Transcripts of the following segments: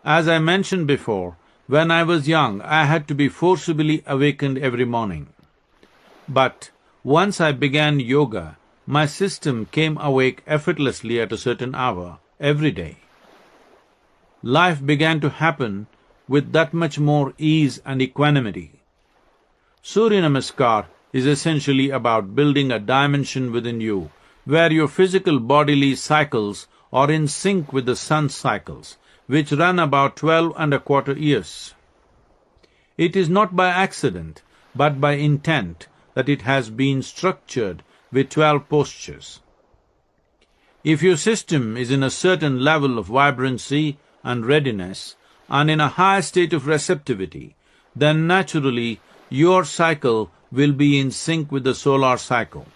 As I mentioned before, when I was young, I had to be forcibly awakened every morning. But once I began yoga, my system came awake effortlessly at a certain hour, every day. Life began to happen with that much more ease and equanimity. Surya Namaskar is essentially about building a dimension within you where your physical bodily cycles are in sync with the sun's cycles, which run about 12.25 years. It is not by accident, but by intent that it has been structured with 12 postures. If your system is in a certain level of vibrancy and readiness, and in a high state of receptivity, then naturally your cycle will be in sync with the solar cycle.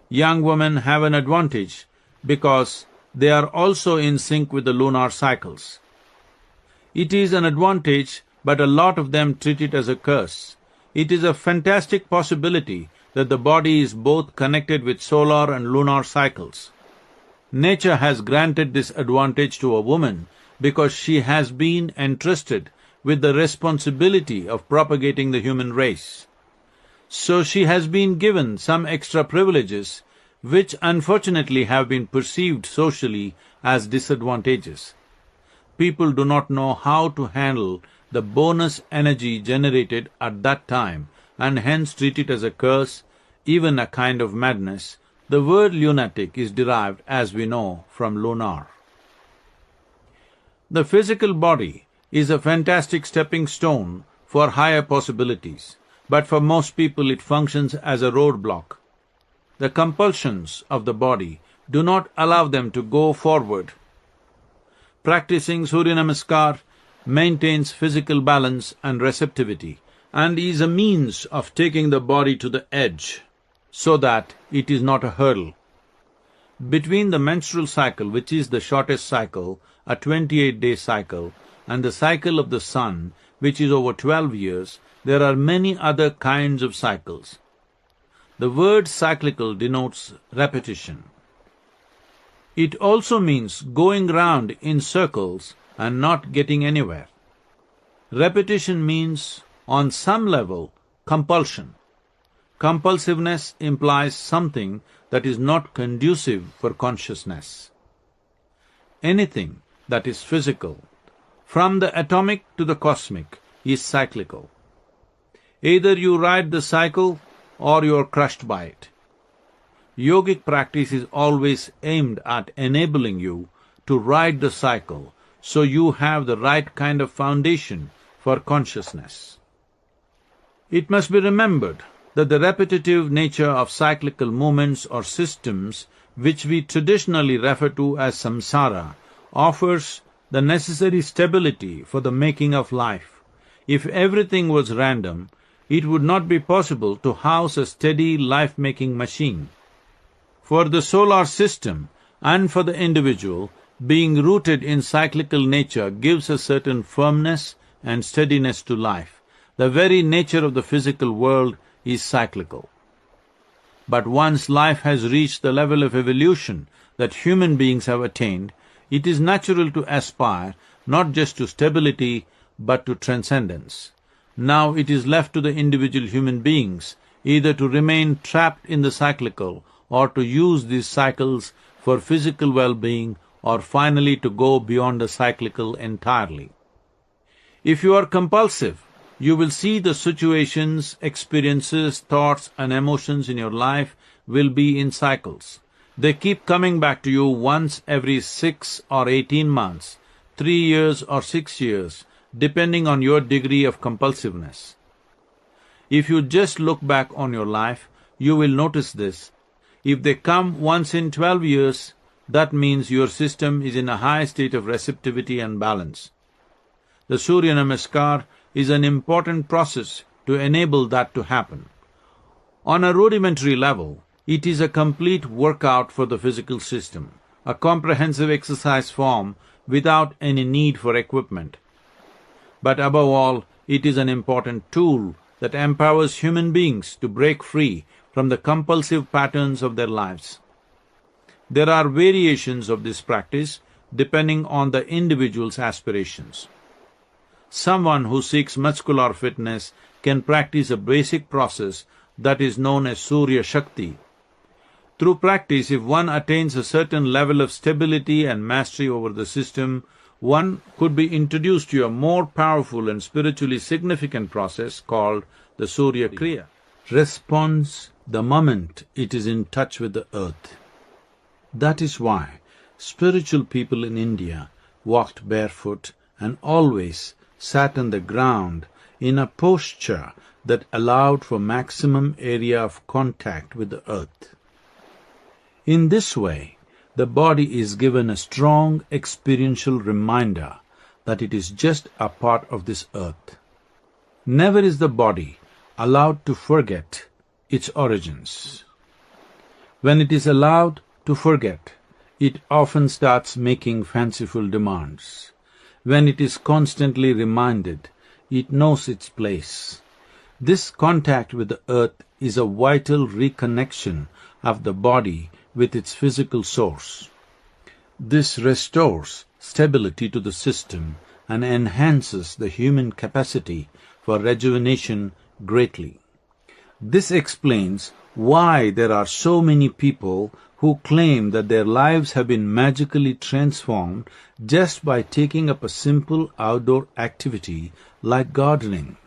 Young women have an advantage because they are also in sync with the lunar cycles. It is an advantage, but a lot of them treat it as a curse. It is a fantastic possibility that the body is both connected with solar and lunar cycles. Nature has granted this advantage to a woman because she has been entrusted with the responsibility of propagating the human race. So she has been given some extra privileges which unfortunately have been perceived socially as disadvantages. People do not know how to handle the bonus energy generated at that time and hence treat it as a curse, even a kind of madness. The word lunatic is derived, as we know, from lunar. The physical body is a fantastic stepping stone for higher possibilities, but for most people it functions as a roadblock. The compulsions of the body do not allow them to go forward. Practicing Surya Namaskar maintains physical balance and receptivity and is a means of taking the body to the edge so that it is not a hurdle. Between the menstrual cycle, which is the shortest cycle, a 28-day cycle, and the cycle of the sun, which is over 12 years, there are many other kinds of cycles. The word cyclical denotes repetition. It also means going round in circles and not getting anywhere. Repetition means, on some level, compulsion. Compulsiveness implies something that is not conducive for consciousness. Anything that is physical, from the atomic to the cosmic, is cyclical. Either you ride the cycle or you are crushed by it. Yogic practice is always aimed at enabling you to ride the cycle so you have the right kind of foundation for consciousness. It must be remembered that the repetitive nature of cyclical movements or systems, which we traditionally refer to as samsara, offers the necessary stability for the making of life. If everything was random, it would not be possible to house a steady life-making machine. For the solar system and for the individual, being rooted in cyclical nature gives a certain firmness and steadiness to life. The very nature of the physical world is cyclical. But once life has reached the level of evolution that human beings have attained, it is natural to aspire not just to stability but to transcendence. Now it is left to the individual human beings either to remain trapped in the cyclical or to use these cycles for physical well-being or finally to go beyond the cyclical entirely. If you are compulsive, you will see the situations, experiences, thoughts and emotions in your life will be in cycles. They keep coming back to you once every 6 or 18 months, 3 years or 6 years, depending on your degree of compulsiveness. If you just look back on your life, you will notice this. If they come once in 12 years, that means your system is in a high state of receptivity and balance. The Surya Namaskar is an important process to enable that to happen. On a rudimentary level, it is a complete workout for the physical system, a comprehensive exercise form without any need for equipment. But above all, it is an important tool that empowers human beings to break free from the compulsive patterns of their lives. There are variations of this practice depending on the individual's aspirations. Someone who seeks muscular fitness can practice a basic process that is known as Surya Shakti. Through practice, if one attains a certain level of stability and mastery over the system, one could be introduced to a more powerful and spiritually significant process called the Surya Kriya. Responds the moment it is in touch with the earth. That is why spiritual people in India walked barefoot and always sat on the ground in a posture that allowed for maximum area of contact with the earth. In this way, the body is given a strong experiential reminder that it is just a part of this earth. Never is the body allowed to forget its origins. When it is allowed to forget, it often starts making fanciful demands. When it is constantly reminded, it knows its place. This contact with the earth is a vital reconnection of the body with its physical source. This restores stability to the system and enhances the human capacity for rejuvenation greatly. This explains why there are so many people who claim that their lives have been magically transformed just by taking up a simple outdoor activity like gardening.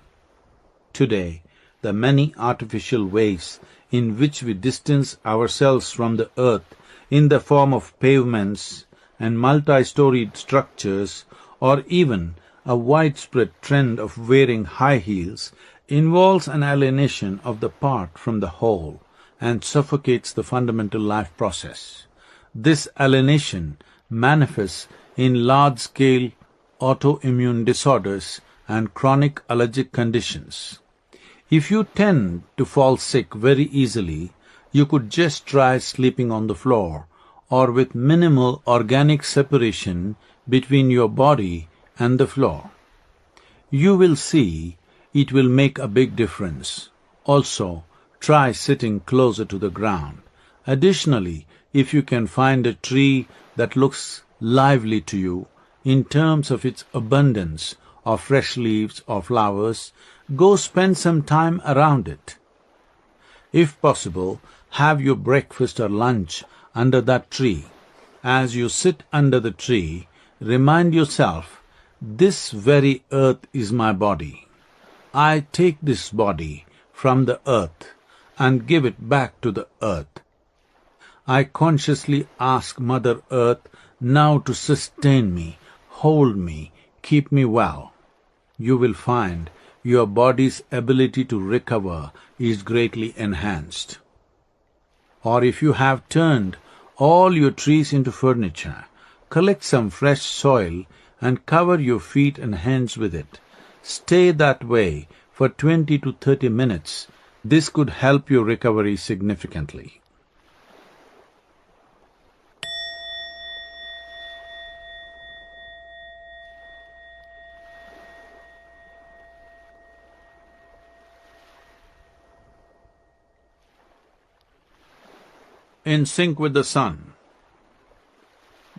Today, the many artificial ways in which we distance ourselves from the earth in the form of pavements and multi-storied structures, or even a widespread trend of wearing high heels, involves an alienation of the part from the whole and suffocates the fundamental life process. This alienation manifests in large-scale autoimmune disorders and chronic allergic conditions. If you tend to fall sick very easily, you could just try sleeping on the floor or with minimal organic separation between your body and the floor. You will see it will make a big difference. Also, try sitting closer to the ground. Additionally, if you can find a tree that looks lively to you in terms of its abundance of fresh leaves or flowers, go spend some time around it. If possible, have your breakfast or lunch under that tree. As you sit under the tree, remind yourself, this very earth is my body. I take this body from the earth and give it back to the earth. I consciously ask Mother Earth now to sustain me, hold me, keep me well. You will find your body's ability to recover is greatly enhanced. Or if you have turned all your trees into furniture, collect some fresh soil and cover your feet and hands with it. Stay that way for 20 to 30 minutes. This could help your recovery significantly. In sync with the sun.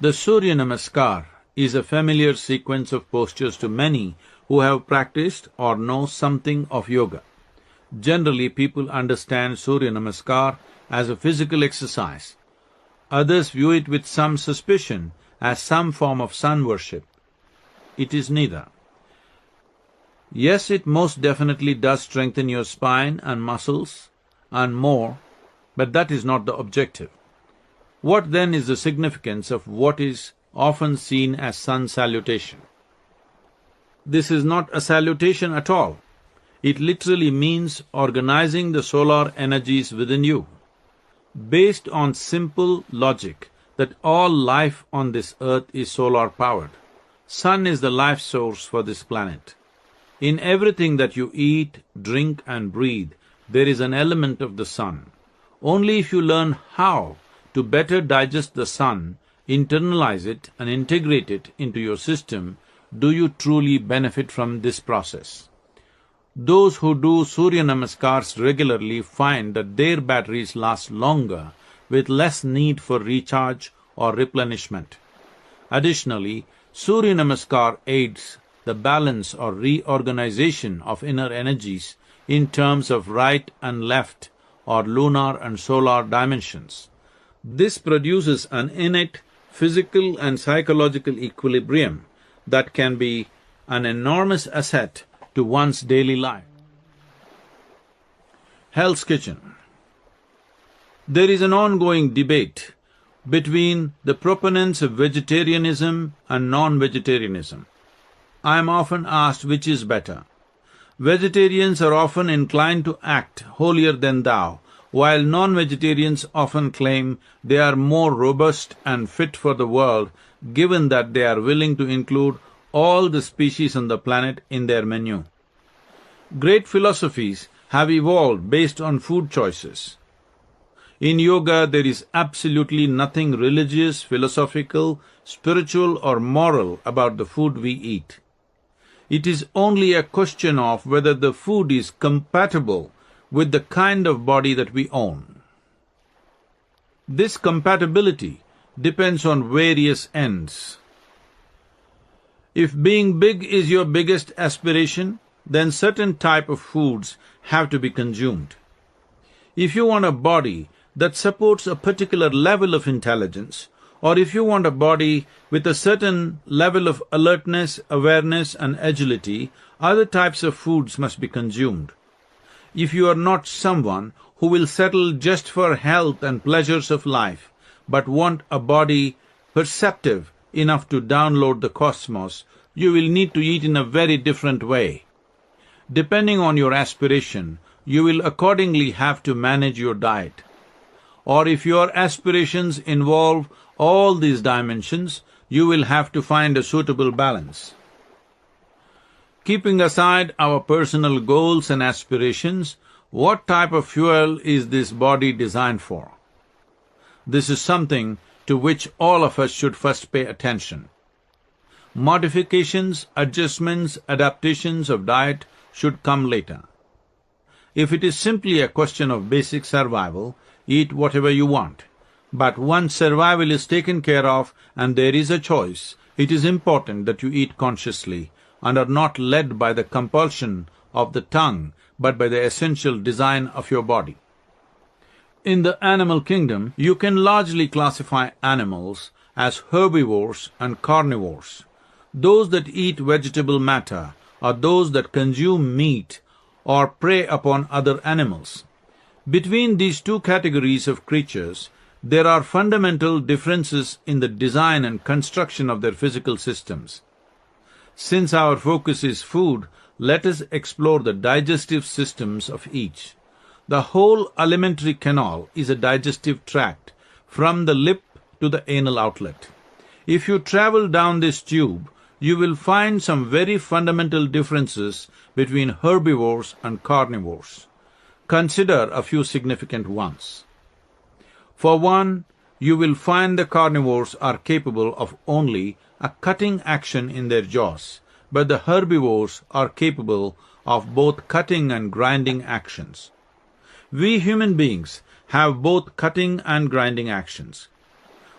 The Surya Namaskar is a familiar sequence of postures to many who have practiced or know something of yoga. Generally, people understand Surya Namaskar as a physical exercise. Others view it with some suspicion as some form of sun worship. It is neither. Yes, it most definitely does strengthen your spine and muscles and more, but that is not the objective. What then is the significance of what is often seen as sun salutation? This is not a salutation at all. It literally means organizing the solar energies within you. Based on simple logic that all life on this earth is solar-powered, sun is the life source for this planet. In everything that you eat, drink and breathe, there is an element of the sun. Only if you learn how to better digest the sun, internalize it and integrate it into your system, do you truly benefit from this process. Those who do Surya Namaskars regularly find that their batteries last longer with less need for recharge or replenishment. Additionally, Surya Namaskar aids the balance or reorganization of inner energies in terms of right and left or lunar and solar dimensions. This produces an innate physical and psychological equilibrium that can be an enormous asset to one's daily life. Hell's Kitchen. There is an ongoing debate between the proponents of vegetarianism and non-vegetarianism. I am often asked which is better. Vegetarians are often inclined to act holier than thou, while non-vegetarians often claim they are more robust and fit for the world, given that they are willing to include all the species on the planet in their menu. Great philosophies have evolved based on food choices. In yoga, there is absolutely nothing religious, philosophical, spiritual or moral about the food we eat. It is only a question of whether the food is compatible with the kind of body that we own. This compatibility depends on various ends. If being big is your biggest aspiration, then certain type of foods have to be consumed. If you want a body that supports a particular level of intelligence, or if you want a body with a certain level of alertness, awareness and agility, other types of foods must be consumed. If you are not someone who will settle just for health and pleasures of life, but want a body perceptive enough to download the cosmos, you will need to eat in a very different way. Depending on your aspiration, you will accordingly have to manage your diet. Or if your aspirations involve all these dimensions, you will have to find a suitable balance. Keeping aside our personal goals and aspirations, what type of fuel is this body designed for? This is something to which all of us should first pay attention. Modifications, adjustments, adaptations of diet should come later. If it is simply a question of basic survival, eat whatever you want. But once survival is taken care of and there is a choice, it is important that you eat consciously and are not led by the compulsion of the tongue, but by the essential design of your body. In the animal kingdom, you can largely classify animals as herbivores and carnivores. Those that eat vegetable matter are those that consume meat or prey upon other animals. Between these two categories of creatures, there are fundamental differences in the design and construction of their physical systems. Since our focus is food, let us explore the digestive systems of each. The whole alimentary canal is a digestive tract, from the lip to the anal outlet. If you travel down this tube, you will find some very fundamental differences between herbivores and carnivores. Consider a few significant ones. For one, you will find the carnivores are capable of only a cutting action in their jaws, but the herbivores are capable of both cutting and grinding actions. We human beings have both cutting and grinding actions.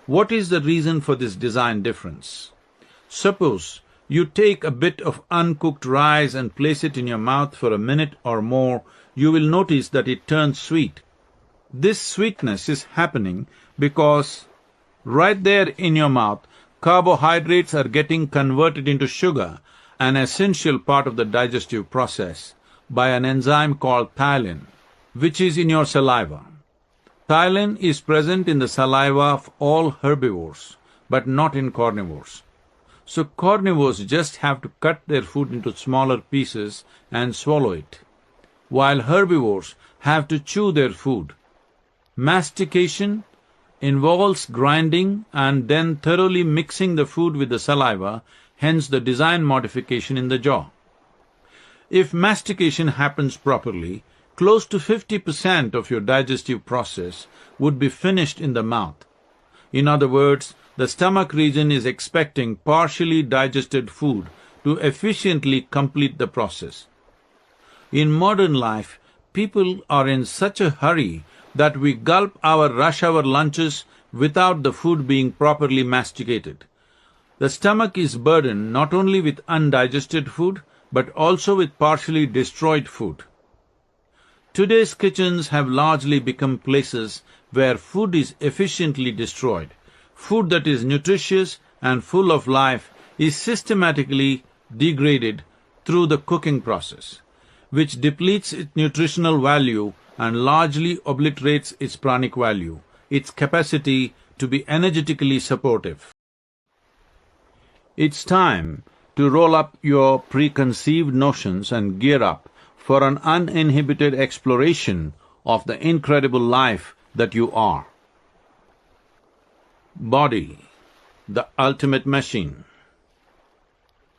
What is the reason for this design difference? Suppose you take a bit of uncooked rice and place it in your mouth for a minute or more, you will notice that it turns sweet. This sweetness is happening because right there in your mouth, carbohydrates are getting converted into sugar, an essential part of the digestive process, by an enzyme called ptyalin, which is in your saliva. Ptyalin is present in the saliva of all herbivores, but not in carnivores. So carnivores just have to cut their food into smaller pieces and swallow it, while herbivores have to chew their food. Mastication involves grinding and then thoroughly mixing the food with the saliva, hence the design modification in the jaw. If mastication happens properly, close to 50% of your digestive process would be finished in the mouth. In other words, the stomach region is expecting partially digested food to efficiently complete the process. In modern life, people are in such a hurry that we gulp our rush hour lunches without the food being properly masticated. The stomach is burdened not only with undigested food, but also with partially destroyed food. Today's kitchens have largely become places where food is efficiently destroyed. Food that is nutritious and full of life is systematically degraded through the cooking process, which depletes its nutritional value and largely obliterates its pranic value, its capacity to be energetically supportive. It's time to roll up your preconceived notions and gear up for an uninhibited exploration of the incredible life that you are. Body, the ultimate machine.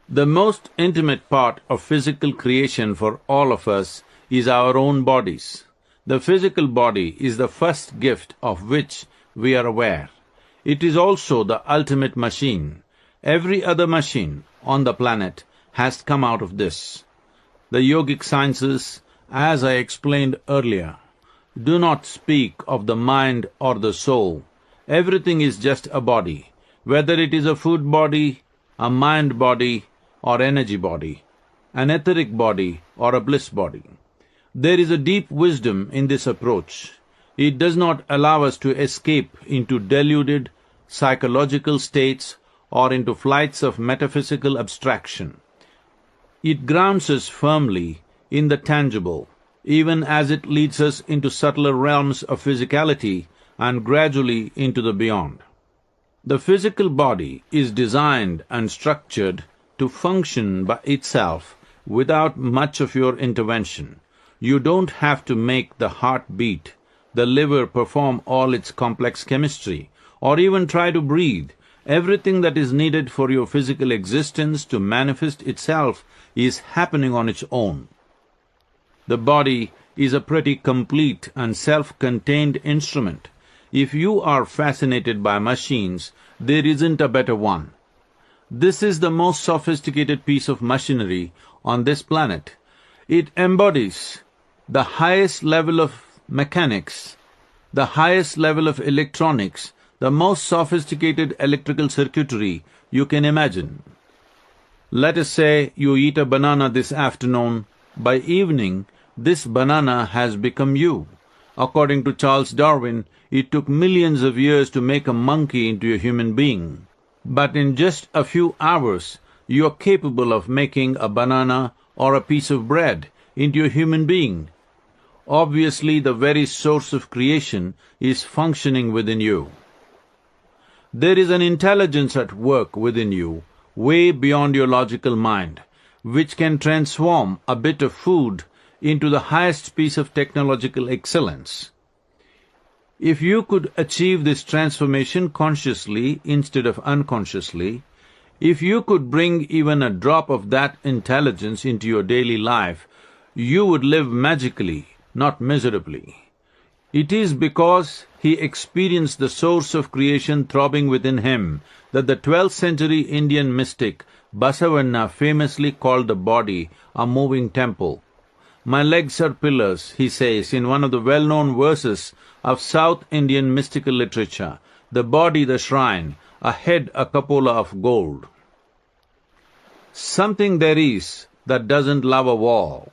The most intimate part of physical creation for all of us is our own bodies. The physical body is the first gift of which we are aware. It is also the ultimate machine. Every other machine on the planet has come out of this. The yogic sciences, as I explained earlier, do not speak of the mind or the soul. Everything is just a body, whether it is a food body, a mind body, or energy body, an etheric body or a bliss body. There is a deep wisdom in this approach. It does not allow us to escape into deluded psychological states or into flights of metaphysical abstraction. It grounds us firmly in the tangible, even as it leads us into subtler realms of physicality and gradually into the beyond. The physical body is designed and structured to function by itself without much of your intervention. You don't have to make the heart beat, the liver perform all its complex chemistry, or even try to breathe. Everything that is needed for your physical existence to manifest itself is happening on its own. The body is a pretty complete and self-contained instrument. If you are fascinated by machines, there isn't a better one. This is the most sophisticated piece of machinery on this planet. It embodies the highest level of mechanics, the highest level of electronics, the most sophisticated electrical circuitry you can imagine. Let us say you eat a banana this afternoon. By evening, this banana has become you. According to Charles Darwin, it took millions of years to make a monkey into a human being. But in just a few hours, you are capable of making a banana or a piece of bread into a human being. Obviously, the very source of creation is functioning within you. There is an intelligence at work within you, way beyond your logical mind, which can transform a bit of food into the highest piece of technological excellence. If you could achieve this transformation consciously instead of unconsciously, if you could bring even a drop of that intelligence into your daily life, you would live magically, not miserably. It is because he experienced the source of creation throbbing within him that the 12th century Indian mystic Basavanna famously called the body a moving temple. "My legs are pillars," he says in one of the well-known verses of South Indian mystical literature, "the body the shrine, a head a cupola of gold." Something there is that doesn't love a wall.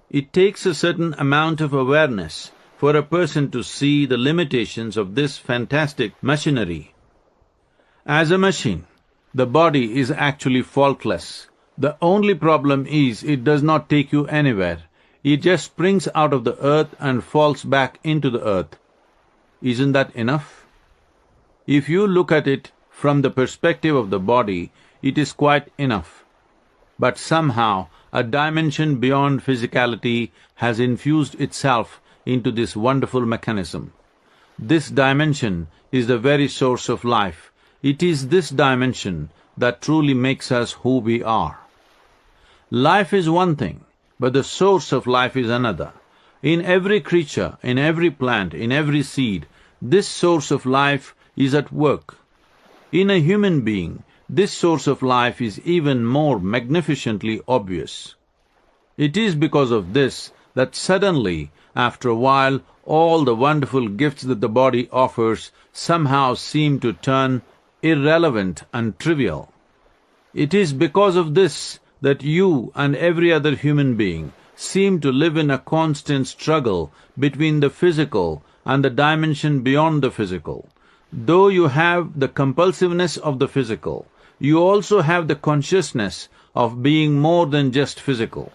It takes a certain amount of awareness for a person to see the limitations of this fantastic machinery. As a machine, the body is actually faultless. The only problem is it does not take you anywhere. It just springs out of the earth and falls back into the earth. Isn't that enough? If you look at it from the perspective of the body, it is quite enough. But somehow, a dimension beyond physicality has infused itself into this wonderful mechanism. This dimension is the very source of life. It is this dimension that truly makes us who we are. Life is one thing, but the source of life is another. In every creature, in every plant, in every seed, this source of life is at work. In a human being, this source of life is even more magnificently obvious. It is because of this that suddenly, after a while, all the wonderful gifts that the body offers somehow seem to turn irrelevant and trivial. It is because of this that you and every other human being seem to live in a constant struggle between the physical and the dimension beyond the physical. Though you have the compulsiveness of the physical, you also have the consciousness of being more than just physical.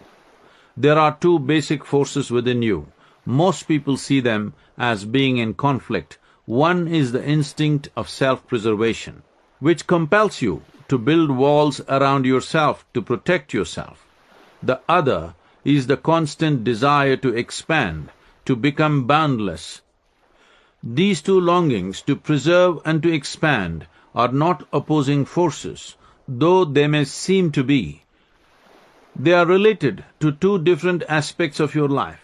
There are two basic forces within you. Most people see them as being in conflict. One is the instinct of self-preservation, which compels you to build walls around yourself to protect yourself. The other is the constant desire to expand, to become boundless. These two longings, to preserve and to expand, are not opposing forces, though they may seem to be. They are related to two different aspects of your life.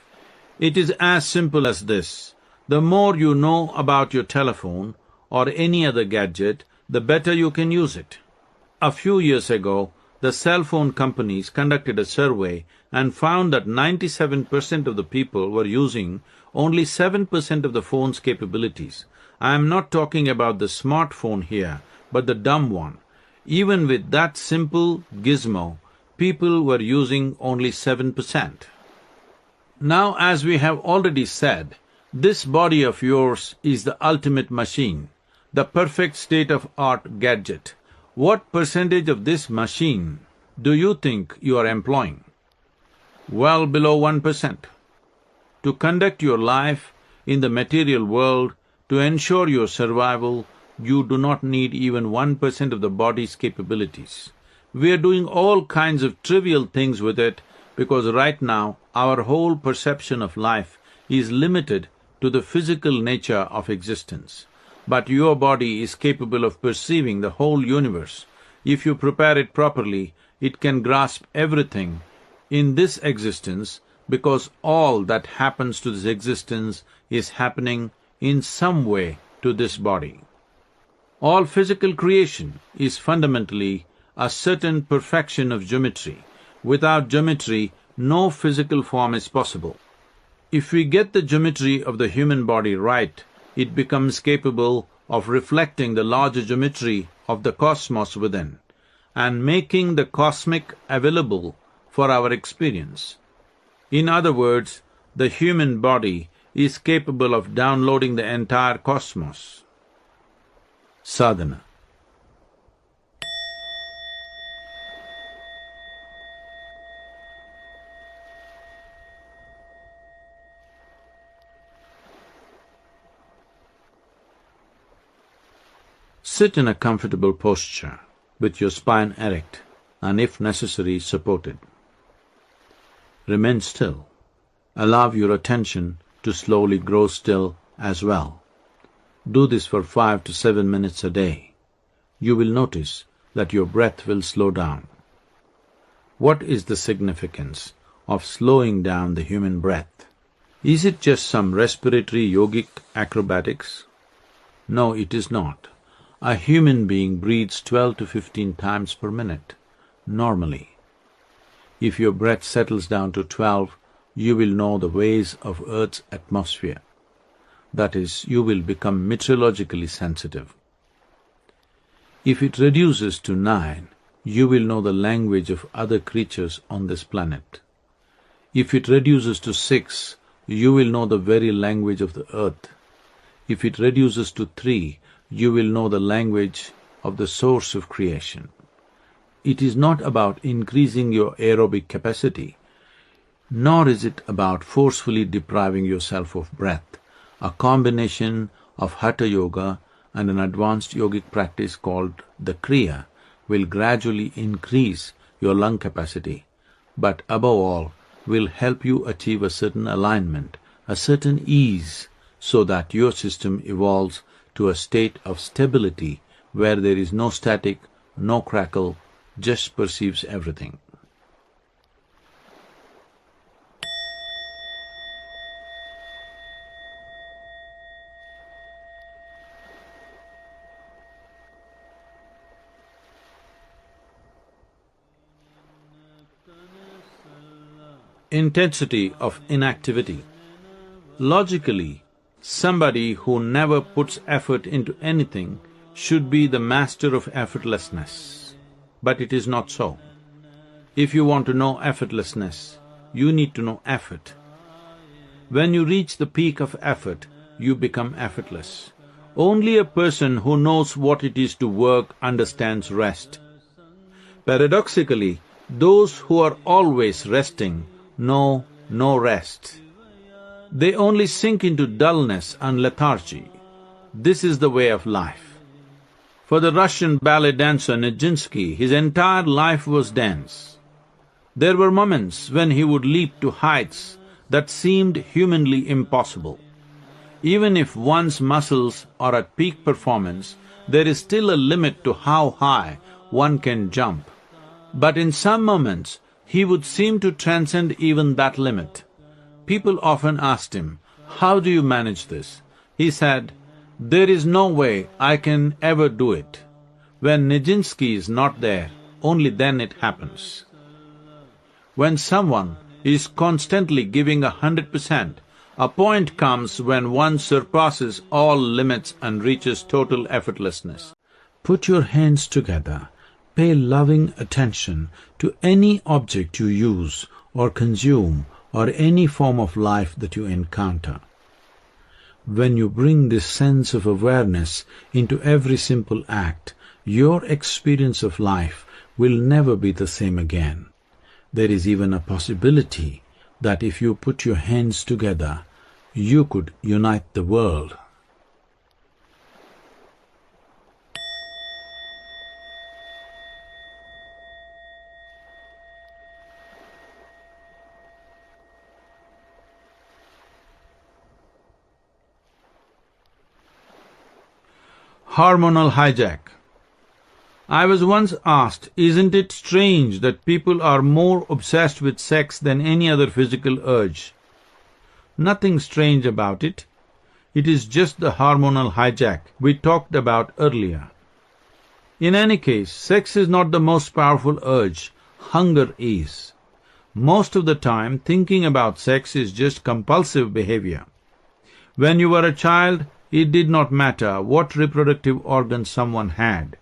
It is as simple as this. The more you know about your telephone or any other gadget, the better you can use it. A few years ago, the cell phone companies conducted a survey and found that 97% of the people were using only 7% of the phone's capabilities. I am not talking about the smartphone here, but the dumb one. Even with that simple gizmo, people were using only 7%. Now, as we have already said, this body of yours is the ultimate machine, the perfect state-of-art gadget. What percentage of this machine do you think you are employing? Well below 1%. To conduct your life in the material world, to ensure your survival, you do not need even 1% of the body's capabilities. We are doing all kinds of trivial things with it because right now our whole perception of life is limited to the physical nature of existence. But your body is capable of perceiving the whole universe. If you prepare it properly, it can grasp everything in this existence because all that happens to this existence is happening in some way to this body. All physical creation is fundamentally a certain perfection of geometry. Without geometry, no physical form is possible. If we get the geometry of the human body right, it becomes capable of reflecting the larger geometry of the cosmos within and making the cosmic available for our experience. In other words, the human body is capable of downloading the entire cosmos. Sadhana. Sit in a comfortable posture with your spine erect and, if necessary, supported. Remain still. Allow your attention to slowly grow still as well. Do this for 5 to 7 minutes a day. You will notice that your breath will slow down. What is the significance of slowing down the human breath? Is it just some respiratory yogic acrobatics? No, it is not. A human being breathes 12 to 15 times per minute, normally. If your breath settles down to 12, you will know the ways of Earth's atmosphere. That is, you will become meteorologically sensitive. If it reduces to 9, you will know the language of other creatures on this planet. If it reduces to 6, you will know the very language of the earth. If it reduces to 3, you will know the language of the source of creation. It is not about increasing your aerobic capacity, nor is it about forcefully depriving yourself of breath. A combination of Hatha Yoga and an advanced yogic practice called the Kriya will gradually increase your lung capacity, but above all will help you achieve a certain alignment, a certain ease, so that your system evolves to a state of stability where there is no static, no crackle, just perceives everything. Intensity of inactivity. Logically, somebody who never puts effort into anything should be the master of effortlessness, but it is not so. If you want to know effortlessness, you need to know effort. When you reach the peak of effort, you become effortless. Only a person who knows what it is to work understands rest. Paradoxically, those who are always resting know no rest. They only sink into dullness and lethargy. This is the way of life. For the Russian ballet dancer Nijinsky, his entire life was dance. There were moments when he would leap to heights that seemed humanly impossible. Even if one's muscles are at peak performance, there is still a limit to how high one can jump. But in some moments, he would seem to transcend even that limit. People often asked him, "How do you manage this?" He said, "There is no way I can ever do it. When Nijinsky is not there, only then it happens." When someone is constantly giving 100%, a point comes when one surpasses all limits and reaches total effortlessness. Put your hands together, pay loving attention to any object you use or consume or any form of life that you encounter. When you bring this sense of awareness into every simple act, your experience of life will never be the same again. There is even a possibility that if you put your hands together, you could unite the world. Hormonal hijack. I was once asked, isn't it strange that people are more obsessed with sex than any other physical urge? Nothing strange about it. It is just the hormonal hijack we talked about earlier. In any case, sex is not the most powerful urge, hunger is. Most of the time, thinking about sex is just compulsive behavior. When you were a child, it did not matter what reproductive organs someone had.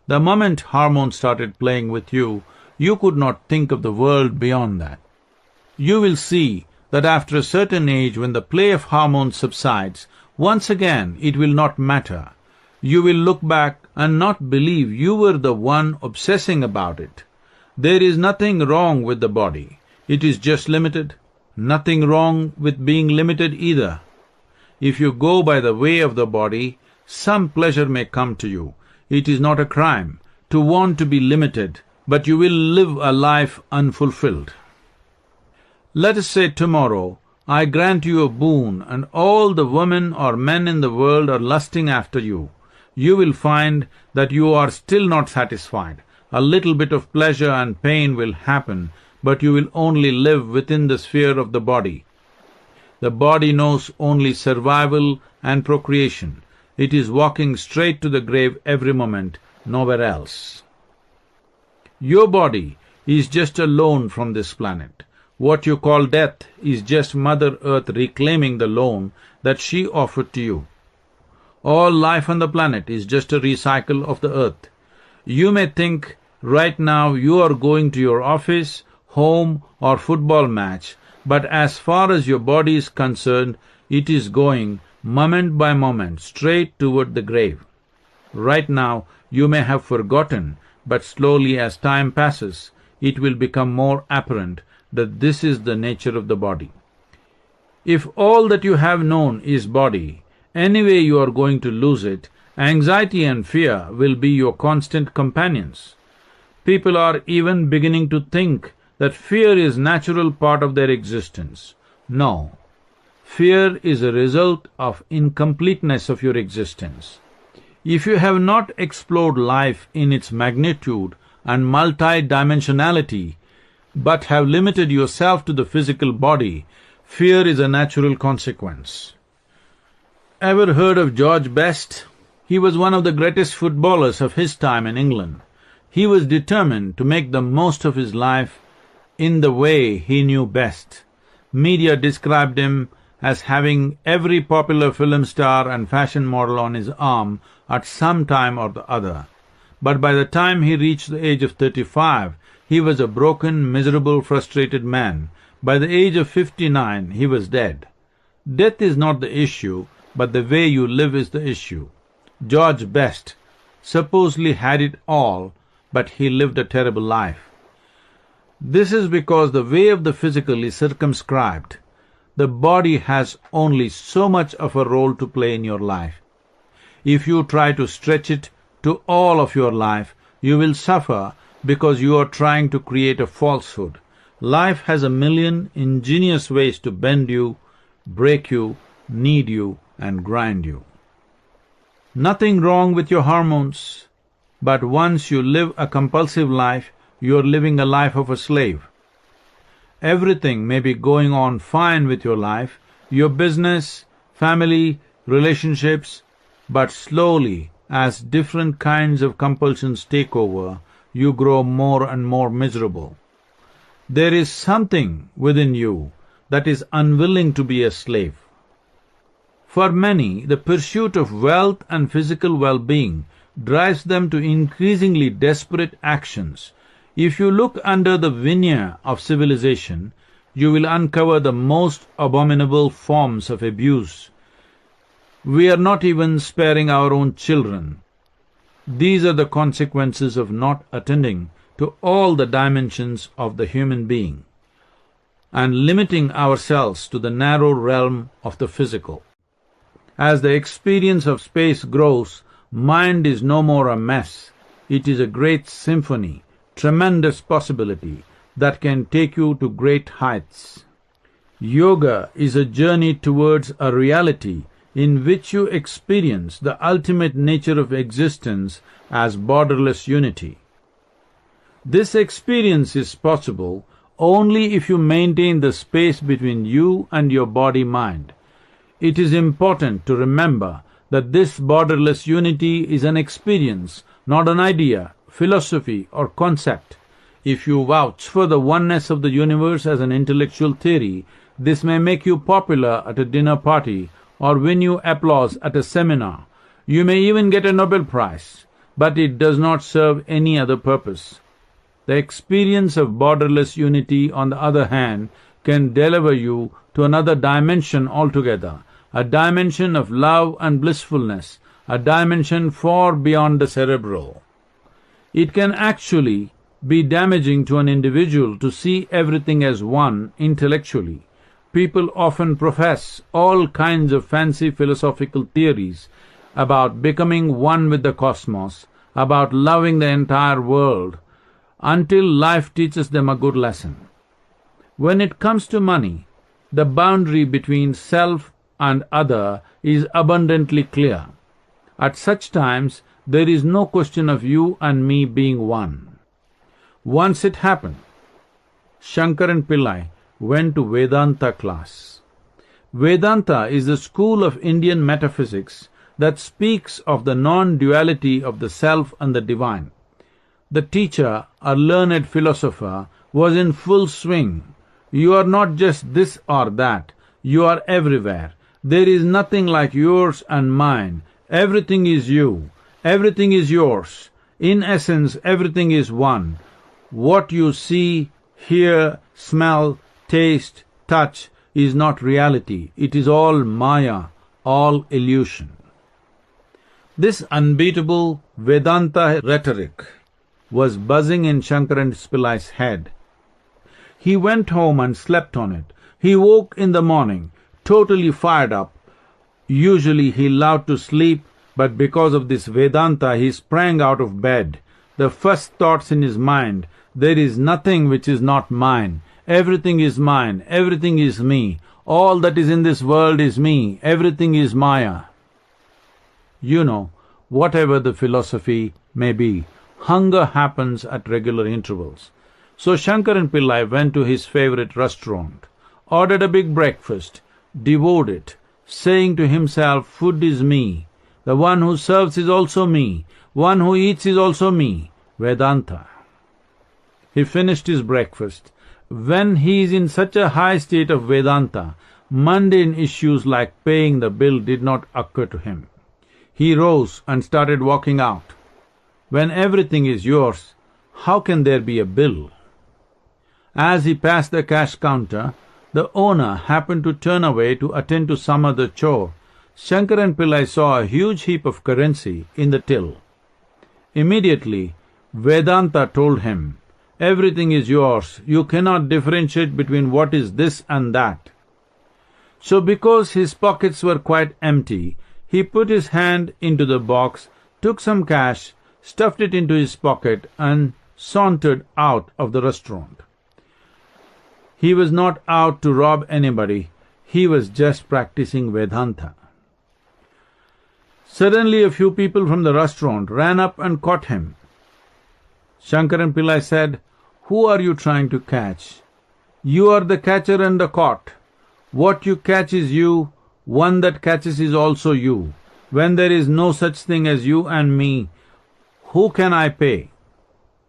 The moment hormones started playing with you, you could not think of the world beyond that. You will see that after a certain age, when the play of hormones subsides, once again it will not matter. You will look back and not believe you were the one obsessing about it. There is nothing wrong with the body. It is just limited. Nothing wrong with being limited either. If you go by the way of the body, some pleasure may come to you. It is not a crime to want to be limited, but you will live a life unfulfilled. Let us say tomorrow, I grant you a boon and all the women or men in the world are lusting after you. You will find that you are still not satisfied. A little bit of pleasure and pain will happen, but you will only live within the sphere of the body. The body knows only survival and procreation. It is walking straight to the grave every moment, nowhere else. Your body is just a loan from this planet. What you call death is just Mother Earth reclaiming the loan that she offered to you. All life on the planet is just a recycle of the earth. You may think right now you are going to your office, home, or football match, but as far as your body is concerned, it is going, moment by moment, straight toward the grave. Right now, you may have forgotten, but slowly as time passes, it will become more apparent that this is the nature of the body. If all that you have known is body, anyway you are going to lose it, anxiety and fear will be your constant companions. People are even beginning to think that fear is natural part of their existence. No. Fear is a result of incompleteness of your existence. If you have not explored life in its magnitude and multidimensionality, but have limited yourself to the physical body, fear is a natural consequence. Ever heard of George Best? He was one of the greatest footballers of his time in England. He was determined to make the most of his life in the way he knew best. Media described him as having every popular film star and fashion model on his arm at some time or the other. But by the time he reached the age of 35, he was a broken, miserable, frustrated man. By the age of 59, he was dead. Death is not the issue, but the way you live is the issue. George Best supposedly had it all, but he lived a terrible life. This is because the way of the physical is circumscribed. The body has only so much of a role to play in your life. If you try to stretch it to all of your life, you will suffer because you are trying to create a falsehood. Life has a million ingenious ways to bend you, break you, knead you, and grind you. Nothing wrong with your hormones, but once you live a compulsive life, you are living a life of a slave. Everything may be going on fine with your life, your business, family, relationships, but slowly, as different kinds of compulsions take over, you grow more and more miserable. There is something within you that is unwilling to be a slave. For many, the pursuit of wealth and physical well-being drives them to increasingly desperate actions. If you look under the veneer of civilization, you will uncover the most abominable forms of abuse. We are not even sparing our own children. These are the consequences of not attending to all the dimensions of the human being and limiting ourselves to the narrow realm of the physical. As the experience of space grows, mind is no more a mess. It is a great symphony, tremendous possibility that can take you to great heights. Yoga is a journey towards a reality in which you experience the ultimate nature of existence as borderless unity. This experience is possible only if you maintain the space between you and your body-mind. It is important to remember that this borderless unity is an experience, not an idea, philosophy, or concept. If you vouch for the oneness of the universe as an intellectual theory, this may make you popular at a dinner party or win you applause at a seminar. You may even get a Nobel Prize, but it does not serve any other purpose. The experience of borderless unity, on the other hand, can deliver you to another dimension altogether, a dimension of love and blissfulness, a dimension far beyond the cerebral. It can actually be damaging to an individual to see everything as one intellectually. People often profess all kinds of fancy philosophical theories about becoming one with the cosmos, about loving the entire world, until life teaches them a good lesson. When it comes to money, the boundary between self and other is abundantly clear. At such times, there is no question of you and me being one. Once it happened, Shankaran Pillai went to Vedanta class. Vedanta is the school of Indian metaphysics that speaks of the non-duality of the self and the divine. The teacher, a learned philosopher, was in full swing. You are not just this or that, you are everywhere. There is nothing like yours and mine. Everything is you. Everything is yours. In essence, everything is one. What you see, hear, smell, taste, touch is not reality. It is all Maya, all illusion. This unbeatable Vedanta rhetoric was buzzing in Shankaran Pillai's head. He went home and slept on it. He woke in the morning, totally fired up. Usually he loved to sleep, but because of this Vedanta he sprang out of bed. The first thoughts in his mind, there is nothing which is not mine. Everything is mine. Everything is me. All that is in this world is me. Everything is Maya. You know, whatever the philosophy may be, hunger happens at regular intervals. So Shankaran Pillai went to his favorite restaurant, ordered a big breakfast, devoured it, saying to himself, food is me, the one who serves is also me, one who eats is also me, Vedanta. He finished his breakfast. When he is in such a high state of Vedanta, Mundane issues like paying the bill did not occur to him. He rose and started walking out. When everything is yours, how can there be a bill? As he passed the cash counter, the owner happened to turn away to attend to some other chore. Shankaran Pillai saw a huge heap of currency in the till. Immediately, Vedanta told him, "Everything is yours, you cannot differentiate between what is this and that." So because his pockets were quite empty, he put his hand into the box, took some cash, stuffed it into his pocket and sauntered out of the restaurant. He was not out to rob anybody, he was just practicing Vedanta. Suddenly a few people from the restaurant ran up and caught him. Shankaran Pillai said, "Who are you trying to catch? You are the catcher and the caught. What you catch is you, one that catches is also you. When there is no such thing as you and me, who can I pay?"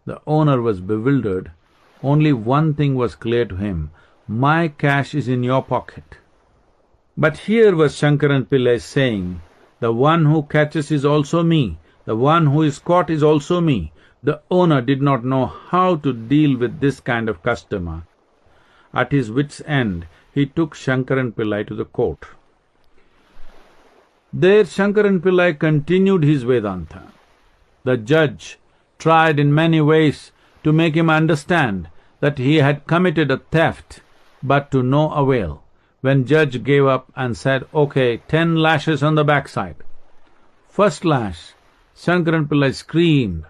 The owner was bewildered. Only one thing was clear to him, my cash is in your pocket. But here was Shankaran Pillai saying, the one who catches is also me, the one who is caught is also me. The owner did not know how to deal with this kind of customer. At his wit's end, he took Shankaran Pillai to the court. There Shankaran Pillai continued his Vedanta. The judge tried in many ways to make him understand that he had committed a theft, but to no avail. When judge gave up and said, "Okay, 10 lashes on the backside." First lash, Shankaran Pillai screamed.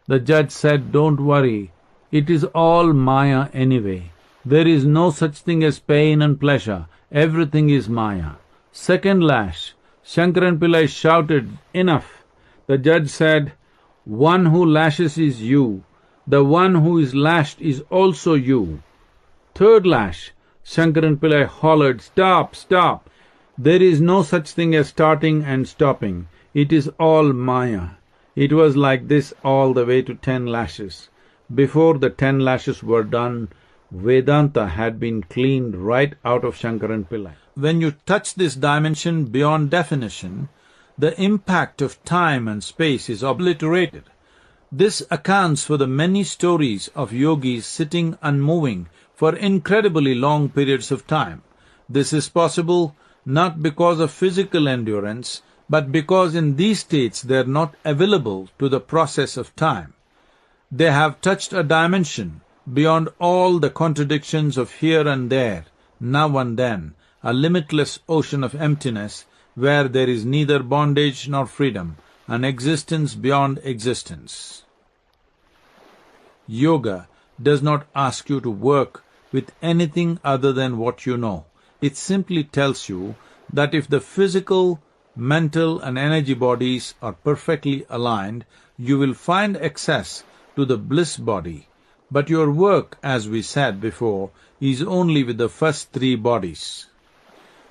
The judge said, "Don't worry, it is all Maya anyway. There is no such thing as pain and pleasure, everything is Maya." Second lash, Shankaran Pillai shouted, "Enough!" The judge said, "One who lashes is you, the one who is lashed is also you." Third lash, Shankaran Pillai hollered, "Stop, stop! There is no such thing as starting and stopping. It is all Maya." It was like this all the way to 10 lashes. Before the 10 lashes were done, Vedanta had been cleaned right out of Shankaran Pillai. When you touch this dimension beyond definition, the impact of time and space is obliterated. This accounts for the many stories of yogis sitting unmoving for incredibly long periods of time. This is possible not because of physical endurance, but because in these states they are not available to the process of time. They have touched a dimension beyond all the contradictions of here and there, now and then, a limitless ocean of emptiness where there is neither bondage nor freedom, an existence beyond existence. Yoga does not ask you to work with anything other than what you know. It simply tells you that if the physical, mental and energy bodies are perfectly aligned, you will find access to the bliss body. But your work, as we said before, is only with the first 3 bodies.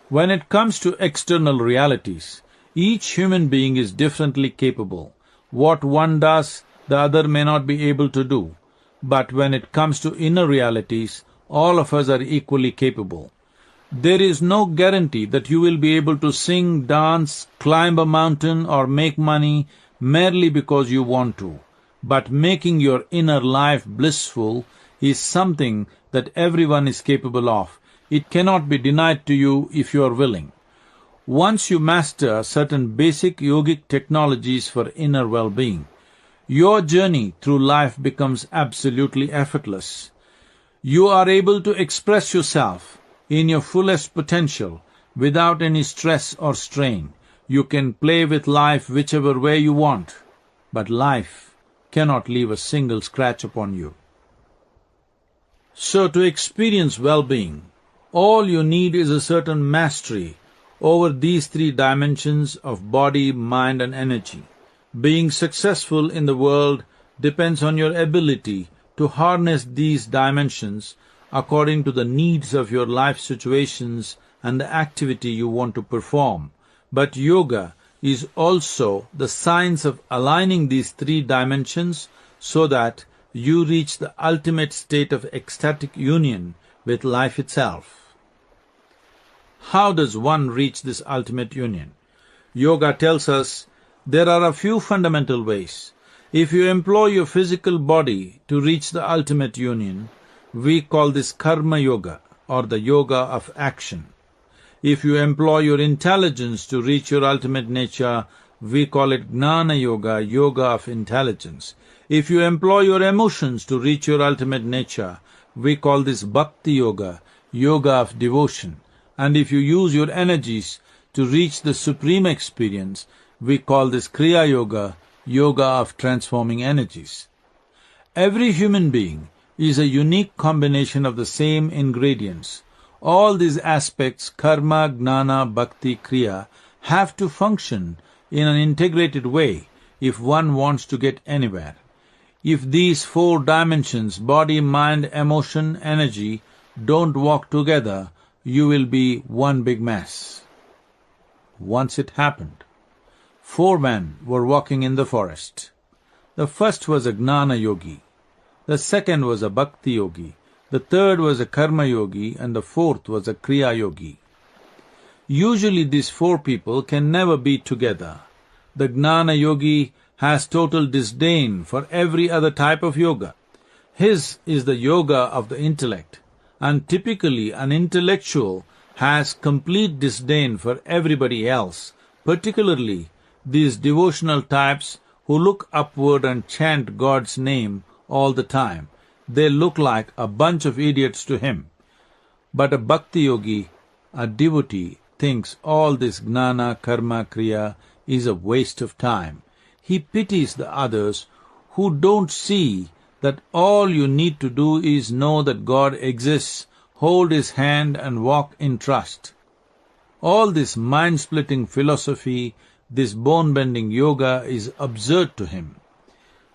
When it comes to external realities, each human being is differently capable. What one does, the other may not be able to do. But when it comes to inner realities, all of us are equally capable. There is no guarantee that you will be able to sing, dance, climb a mountain or make money merely because you want to. But making your inner life blissful is something that everyone is capable of. It cannot be denied to you if you are willing. Once you master certain basic yogic technologies for inner well-being, your journey through life becomes absolutely effortless. You are able to express yourself in your fullest potential without any stress or strain. You can play with life whichever way you want, but life cannot leave a single scratch upon you. So to experience well-being, all you need is a certain mastery over these 3 dimensions of body, mind and energy. Being successful in the world depends on your ability to harness these dimensions according to the needs of your life situations and the activity you want to perform. But yoga is also the science of aligning these 3 dimensions so that you reach the ultimate state of ecstatic union with life itself. How does one reach this ultimate union? Yoga tells us there are a few fundamental ways. If you employ your physical body to reach the ultimate union, we call this karma yoga, or the yoga of action. If you employ your intelligence to reach your ultimate nature, we call it gnana yoga, yoga of intelligence. If you employ your emotions to reach your ultimate nature, we call this bhakti yoga, yoga of devotion. And if you use your energies to reach the supreme experience, we call this kriya yoga, yoga of transforming energies. Every human being is a unique combination of the same ingredients. All these aspects, karma, gnana, bhakti, kriya, have to function in an integrated way if one wants to get anywhere. If these four dimensions, body, mind, emotion, energy, don't walk together, you will be one big mess. Once it happened. 4 men were walking in the forest. The first was a gnana yogi, the second was a bhakti yogi, the third was a karma yogi, and the fourth was a kriya yogi. Usually these 4 people can never be together. The gnana yogi has total disdain for every other type of yoga. His is the yoga of the intellect, and typically an intellectual has complete disdain for everybody else, particularly these devotional types who look upward and chant God's name all the time. They look like a bunch of idiots to him. But a bhakti yogi, a devotee, thinks all this gnana, karma, kriya is a waste of time. He pities the others who don't see that all you need to do is know that God exists, hold His hand and walk in trust. All this mind-splitting philosophy, this bone-bending yoga is absurd to him.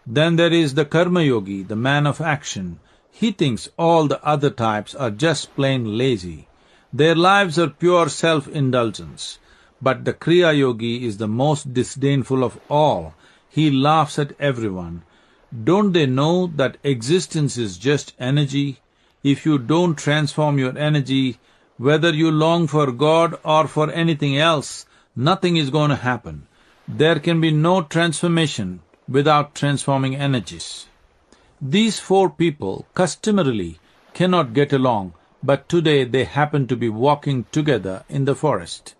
Then there is the karma yogi, the man of action. He thinks all the other types are just plain lazy. Their lives are pure self-indulgence. But the kriya yogi is the most disdainful of all. He laughs at everyone. Don't they know that existence is just energy? If you don't transform your energy, whether you long for God or for anything else, nothing is going to happen. There can be no transformation without transforming energies. These 4 people customarily cannot get along, but today they happen to be walking together in the forest.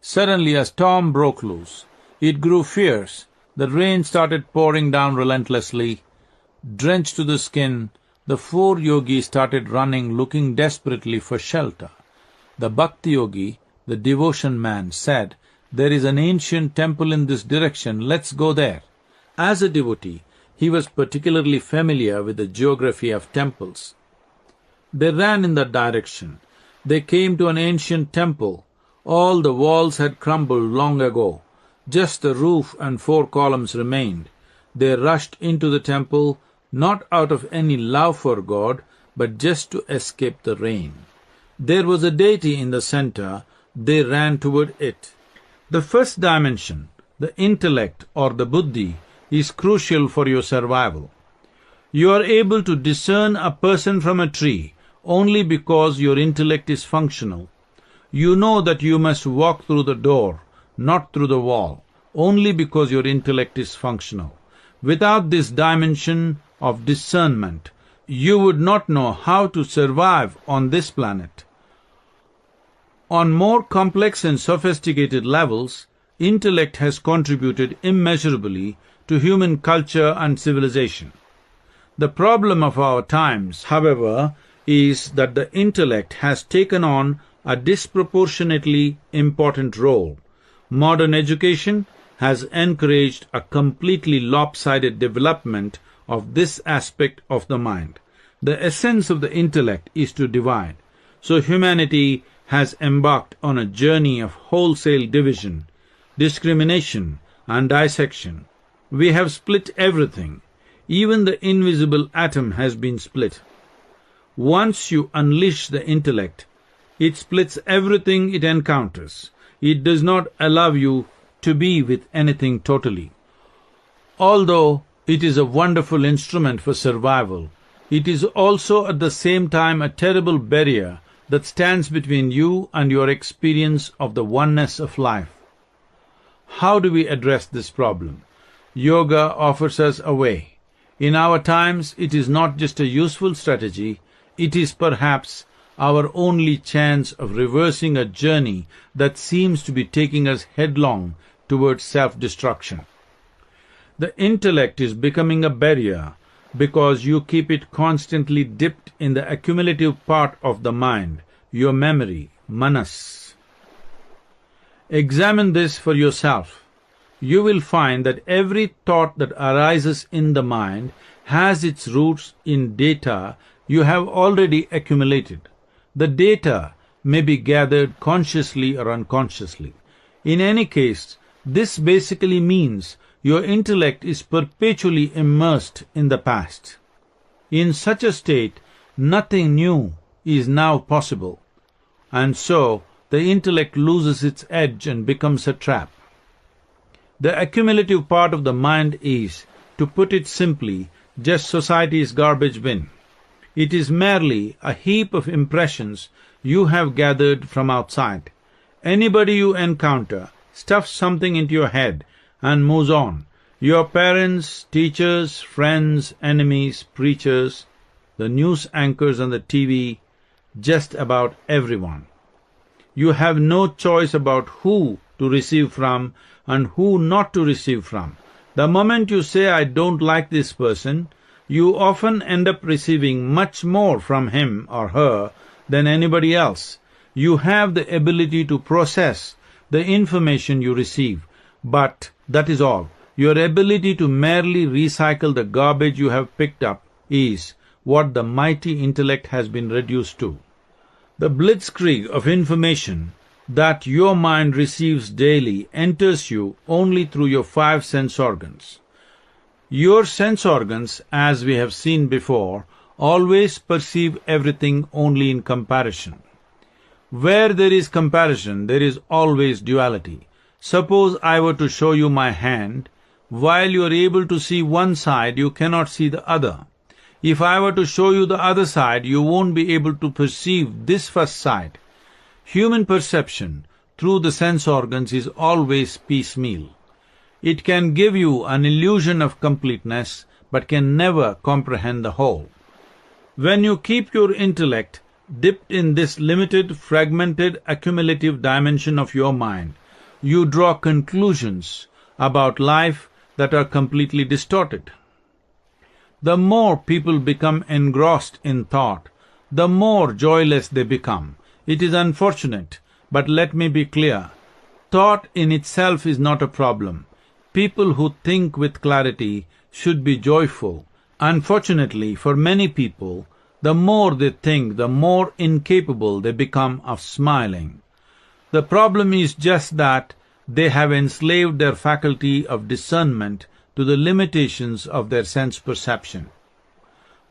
Suddenly a storm broke loose. It grew fierce. The rain started pouring down relentlessly. Drenched to the skin, the 4 yogis started running, looking desperately for shelter. The bhakti yogi, the devotion man, said, "There is an ancient temple in this direction, let's go there." As a devotee, he was particularly familiar with the geography of temples. They ran in that direction. They came to an ancient temple. All the walls had crumbled long ago. Just the roof and 4 columns remained. They rushed into the temple, not out of any love for God, but just to escape the rain. There was a deity in the center. They ran toward it. The first dimension, the intellect or the buddhi, is crucial for your survival. You are able to discern a person from a tree only because your intellect is functional. You know that you must walk through the door, not through the wall, only because your intellect is functional. Without this dimension of discernment, you would not know how to survive on this planet. On more complex and sophisticated levels, intellect has contributed immeasurably to human culture and civilization. The problem of our times, however, is that the intellect has taken on a disproportionately important role. Modern education has encouraged a completely lopsided development of this aspect of the mind. The essence of the intellect is to divide. So humanity has embarked on a journey of wholesale division, discrimination, and dissection. We have split everything. Even the invisible atom has been split. Once you unleash the intellect, it splits everything it encounters. It does not allow you to be with anything totally. Although it is a wonderful instrument for survival, it is also at the same time a terrible barrier that stands between you and your experience of the oneness of life. How do we address this problem? Yoga offers us a way. In our times, it is not just a useful strategy, it is perhaps our only chance of reversing a journey that seems to be taking us headlong towards self-destruction. The intellect is becoming a barrier because you keep it constantly dipped in the accumulative part of the mind, your memory, manas. Examine this for yourself. You will find that every thought that arises in the mind has its roots in data you have already accumulated. The data may be gathered consciously or unconsciously. In any case, this basically means your intellect is perpetually immersed in the past. In such a state, nothing new is now possible, and so the intellect loses its edge and becomes a trap. The accumulative part of the mind is, to put it simply, just society's garbage bin. It is merely a heap of impressions you have gathered from outside. Anybody you encounter stuffs something into your head and moves on. Your parents, teachers, friends, enemies, preachers, the news anchors on the TV, just about everyone. You have no choice about who to receive from and who not to receive from. The moment you say, "I don't like this person," you often end up receiving much more from him or her than anybody else. You have the ability to process the information you receive, but that is all. Your ability to merely recycle the garbage you have picked up is what the mighty intellect has been reduced to. The blitzkrieg of information that your mind receives daily enters you only through your 5 sense organs. Your sense organs, as we have seen before, always perceive everything only in comparison. Where there is comparison, there is always duality. Suppose I were to show you my hand. While you are able to see one side, you cannot see the other. If I were to show you the other side, you won't be able to perceive this first side. Human perception through the sense organs is always piecemeal. It can give you an illusion of completeness, but can never comprehend the whole. When you keep your intellect dipped in this limited, fragmented, accumulative dimension of your mind, you draw conclusions about life that are completely distorted. The more people become engrossed in thought, the more joyless they become. It is unfortunate, but let me be clear. Thought in itself is not a problem. People who think with clarity should be joyful. Unfortunately, for many people, the more they think, the more incapable they become of smiling. The problem is just that they have enslaved their faculty of discernment to the limitations of their sense perception.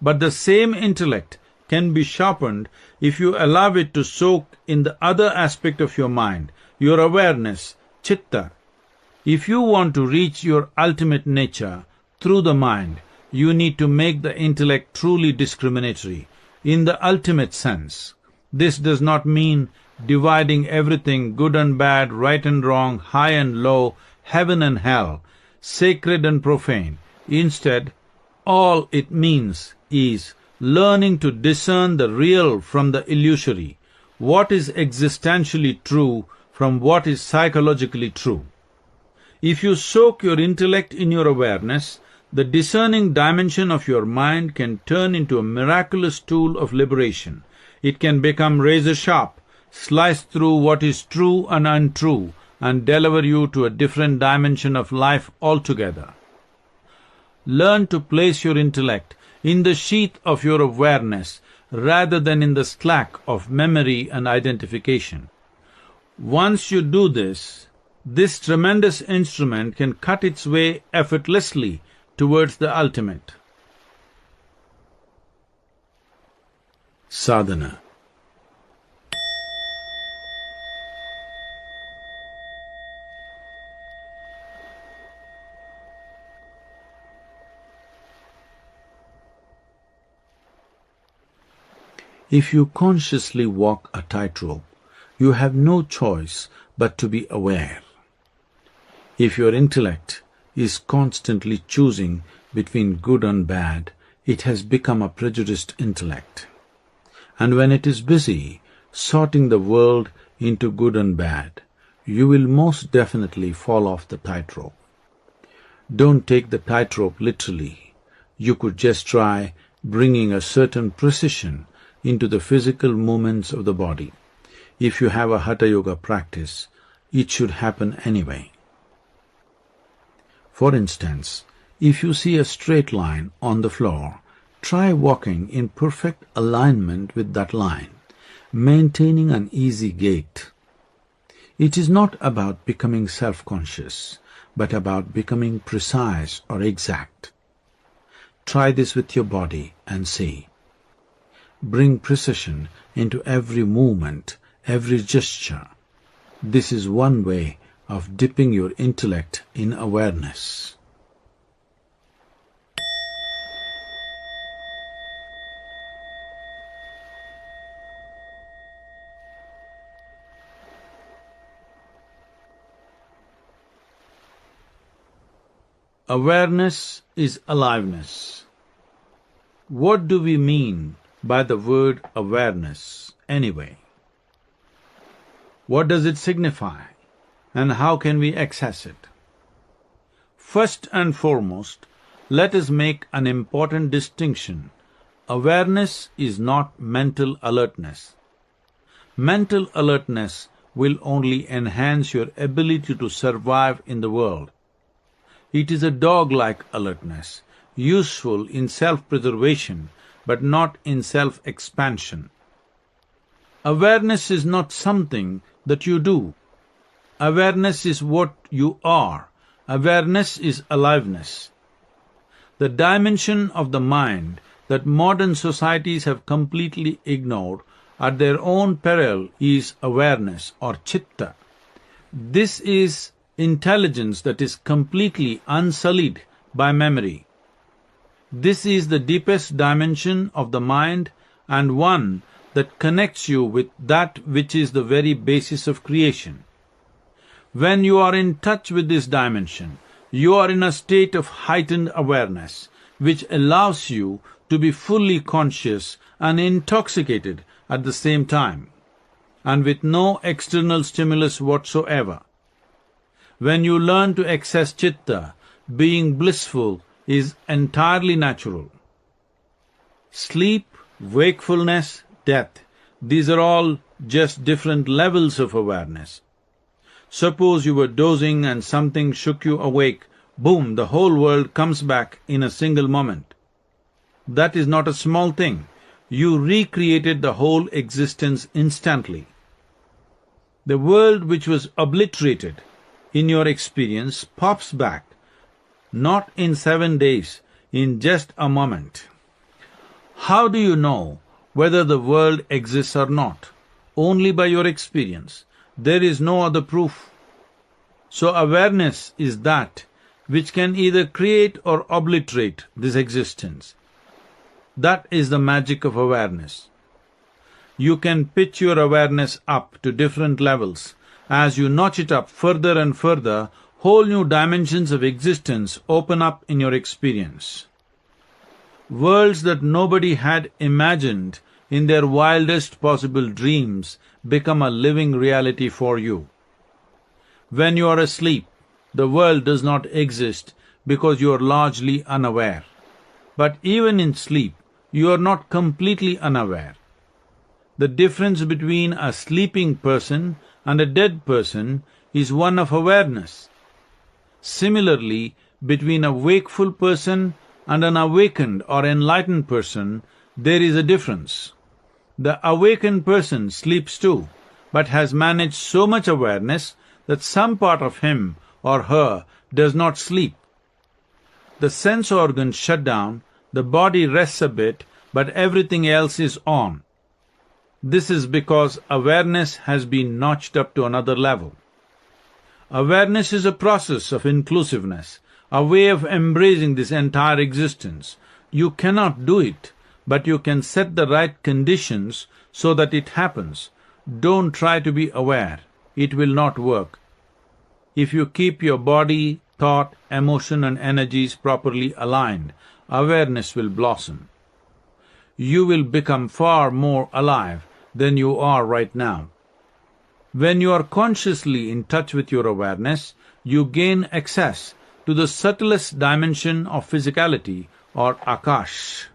But the same intellect can be sharpened if you allow it to soak in the other aspect of your mind, your awareness, chitta. If you want to reach your ultimate nature through the mind, you need to make the intellect truly discriminatory, in the ultimate sense. This does not mean dividing everything, good and bad, right and wrong, high and low, heaven and hell, sacred and profane. Instead, all it means is learning to discern the real from the illusory, what is existentially true from what is psychologically true. If you soak your intellect in your awareness, the discerning dimension of your mind can turn into a miraculous tool of liberation. It can become razor-sharp, slice through what is true and untrue, and deliver you to a different dimension of life altogether. Learn to place your intellect in the sheath of your awareness rather than in the slack of memory and identification. Once you do this, this tremendous instrument can cut its way effortlessly towards the ultimate. Sadhana. If you consciously walk a tightrope, you have no choice but to be aware. If your intellect is constantly choosing between good and bad, it has become a prejudiced intellect. And when it is busy sorting the world into good and bad, you will most definitely fall off the tightrope. Don't take the tightrope literally. You could just try bringing a certain precision into the physical movements of the body. If you have a Hatha Yoga practice, it should happen anyway. For instance, if you see a straight line on the floor, try walking in perfect alignment with that line, maintaining an easy gait. It is not about becoming self-conscious, but about becoming precise or exact. Try this with your body and see. Bring precision into every movement, every gesture. This is one way of dipping your intellect in awareness. Awareness is aliveness. What do we mean by the word awareness, anyway? What does it signify, and how can we access it? First and foremost, let us make an important distinction. Awareness is not mental alertness. Mental alertness will only enhance your ability to survive in the world. It is a dog-like alertness, useful in self-preservation, but not in self-expansion. Awareness is not something that you do. Awareness is what you are. Awareness is aliveness. The dimension of the mind that modern societies have completely ignored at their own peril is awareness or chitta. This is intelligence that is completely unsullied by memory. This is the deepest dimension of the mind and one that connects you with that which is the very basis of creation. When you are in touch with this dimension, you are in a state of heightened awareness, which allows you to be fully conscious and intoxicated at the same time, and with no external stimulus whatsoever. When you learn to access chitta, being blissful is entirely natural. Sleep, wakefulness, death, these are all just different levels of awareness. Suppose you were dozing and something shook you awake, boom, the whole world comes back in a single moment. That is not a small thing. You recreated the whole existence instantly. The world which was obliterated in your experience pops back, not in 7 days, in just a moment. How do you know whether the world exists or not? Only by your experience. There is no other proof. So awareness is that which can either create or obliterate this existence. That is the magic of awareness. You can pitch your awareness up to different levels. As you notch it up further and further, whole new dimensions of existence open up in your experience. Worlds that nobody had imagined in their wildest possible dreams become a living reality for you. When you are asleep, the world does not exist because you are largely unaware. But even in sleep, you are not completely unaware. The difference between a sleeping person and a dead person is one of awareness. Similarly, between a wakeful person and an awakened or enlightened person, there is a difference. The awakened person sleeps too, but has managed so much awareness that some part of him or her does not sleep. The sense organs shut down, the body rests a bit, but everything else is on. This is because awareness has been notched up to another level. Awareness is a process of inclusiveness, a way of embracing this entire existence. You cannot do it but you can set the right conditions so that it happens. Don't try to be aware. It will not work. If you keep your body, thought, emotion and energies properly aligned, awareness will blossom. You will become far more alive than you are right now. When you are consciously in touch with your awareness, you gain access to the subtlest dimension of physicality, or Akash.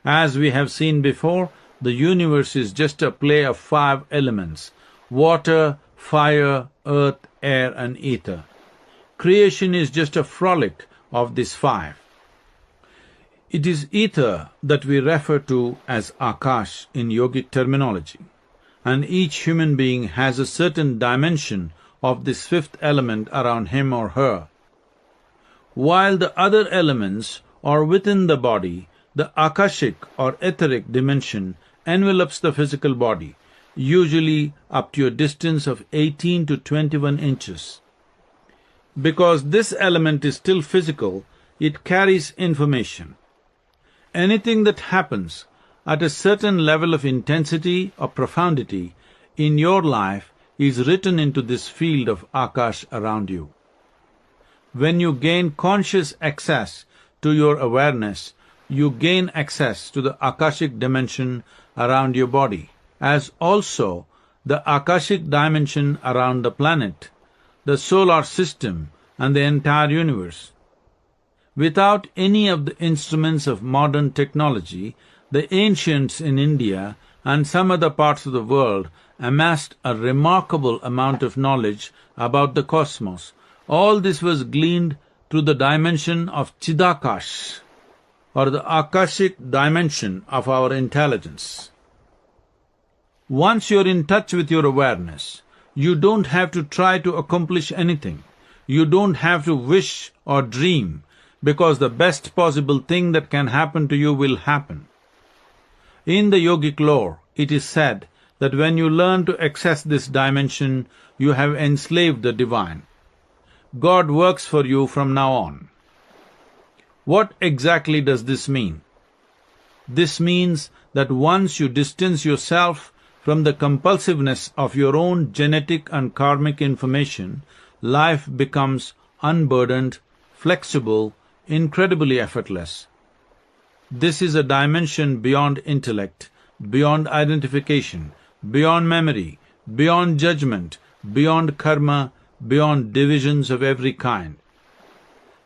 As we have seen before, the universe is just a play of 5 elements: water, fire, earth, air and ether. Creation is just a frolic of these 5. It is ether that we refer to as Akash in yogic terminology, and each human being has a certain dimension of this 5th element around him or her. While the other elements are within the body, the Akashic or etheric dimension envelops the physical body, usually up to a distance of 18 to 21 inches. Because this element is still physical, it carries information. Anything that happens at a certain level of intensity or profundity in your life is written into this field of Akash around you. When you gain conscious access to your awareness, you gain access to the Akashic dimension around your body, as also the Akashic dimension around the planet, the solar system and the entire universe. Without any of the instruments of modern technology, the ancients in India and some other parts of the world amassed a remarkable amount of knowledge about the cosmos. All this was gleaned through the dimension of Chidakash, or the Akashic dimension of our intelligence. Once you're in touch with your awareness, you don't have to try to accomplish anything. You don't have to wish or dream, because the best possible thing that can happen to you will happen. In the yogic lore, it is said that when you learn to access this dimension, you have enslaved the divine. God works for you from now on. What exactly does this mean? This means that once you distance yourself from the compulsiveness of your own genetic and karmic information, life becomes unburdened, flexible, incredibly effortless. This is a dimension beyond intellect, beyond identification, beyond memory, beyond judgment, beyond karma, beyond divisions of every kind.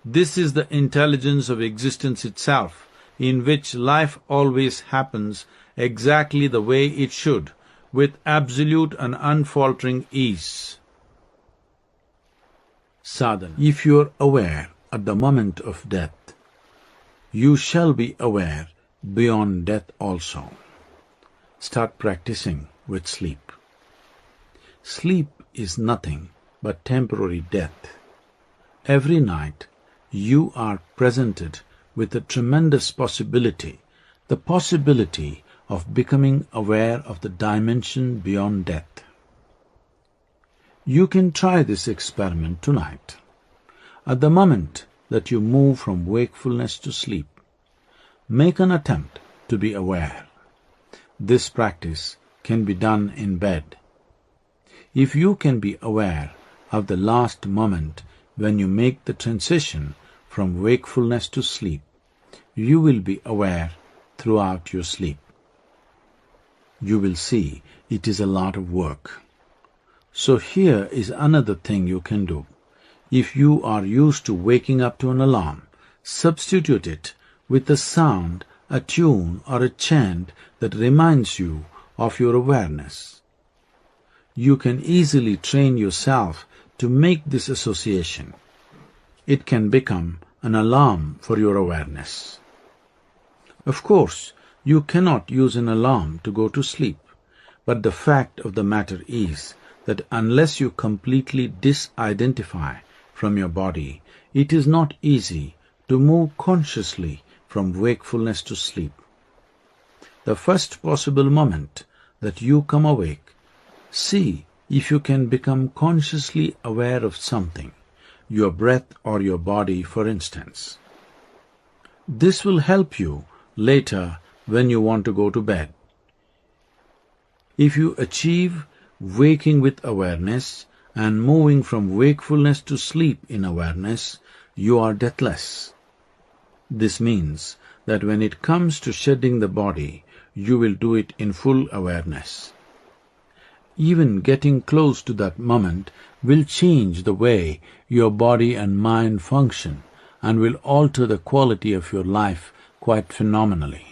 This is the intelligence of existence itself, in which life always happens exactly the way it should, with absolute and unfaltering ease. Sadhana. If you are aware at the moment of death, you shall be aware beyond death also. Start practicing with sleep. Sleep is nothing but temporary death. Every night you are presented with a tremendous possibility, the possibility of becoming aware of the dimension beyond death. You can try this experiment tonight. At the moment that you move from wakefulness to sleep, make an attempt to be aware. This practice can be done in bed. If you can be aware of the last moment when you make the transition from wakefulness to sleep, you will be aware throughout your sleep. You will see it is a lot of work. So here is another thing you can do. If you are used to waking up to an alarm, substitute it with a sound, a tune or a chant that reminds you of your awareness. You can easily train yourself to make this association. It can become an alarm for your awareness. Of course, you cannot use an alarm to go to sleep, but the fact of the matter is that unless you completely disidentify from your body, it is not easy to move consciously from wakefulness to sleep. The first possible moment that you come awake, see if you can become consciously aware of something, your breath or your body, for instance. This will help you later when you want to go to bed. If you achieve waking with awareness and moving from wakefulness to sleep in awareness, you are deathless. This means that when it comes to shedding the body, you will do it in full awareness. Even getting close to that moment will change the way your body and mind function and will alter the quality of your life quite phenomenally.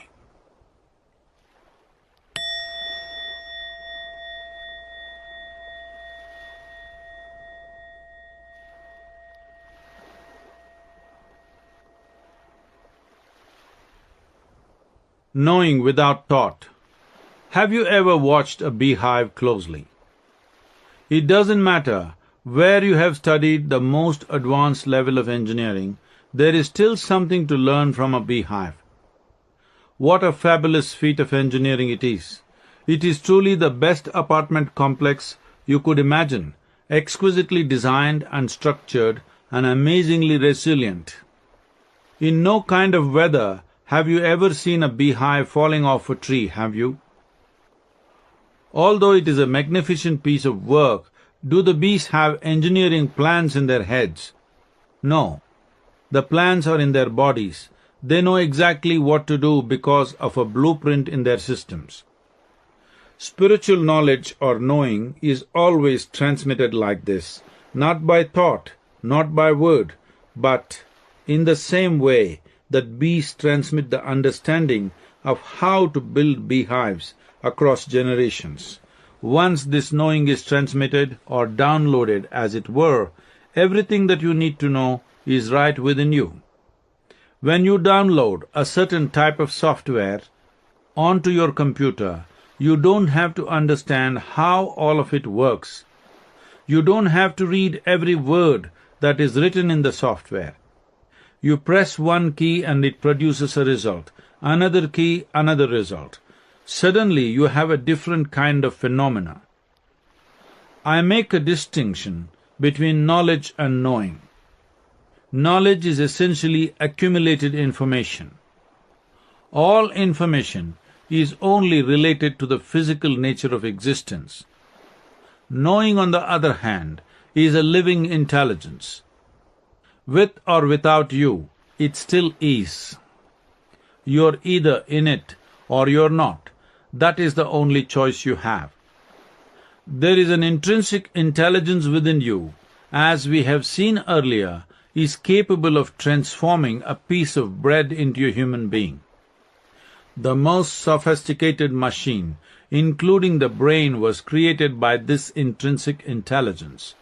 Knowing without thought. Have you ever watched a beehive closely? It doesn't matter where you have studied the most advanced level of engineering, there is still something to learn from a beehive. What a fabulous feat of engineering it is! It is truly the best apartment complex you could imagine, exquisitely designed and structured and amazingly resilient. In no kind of weather have you ever seen a beehive falling off a tree, have you? Although it is a magnificent piece of work, do the bees have engineering plans in their heads? No. The plans are in their bodies. They know exactly what to do because of a blueprint in their systems. Spiritual knowledge or knowing is always transmitted like this, not by thought, not by word, but in the same way that bees transmit the understanding of how to build beehives across generations. Once this knowing is transmitted or downloaded, as it were, everything that you need to know is right within you. When you download a certain type of software onto your computer, you don't have to understand how all of it works. You don't have to read every word that is written in the software. You press one key and it produces a result, another key, another result. Suddenly you have a different kind of phenomena. I make a distinction between knowledge and knowing. Knowledge is essentially accumulated information. All information is only related to the physical nature of existence. Knowing, on the other hand, is a living intelligence. With or without you, it still is. You're either in it or you're not. That is the only choice you have. There is an intrinsic intelligence within you, as we have seen earlier, is capable of transforming a piece of bread into a human being. The most sophisticated machine, including the brain, was created by this intrinsic intelligence.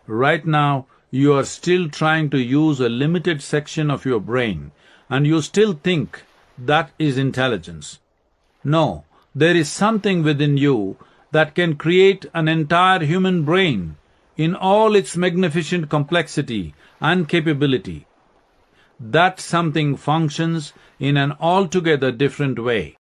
Right now, you are still trying to use a limited section of your brain, and you still think that is intelligence. No, there is something within you that can create an entire human brain in all its magnificent complexity and capability. That something functions in an altogether different way.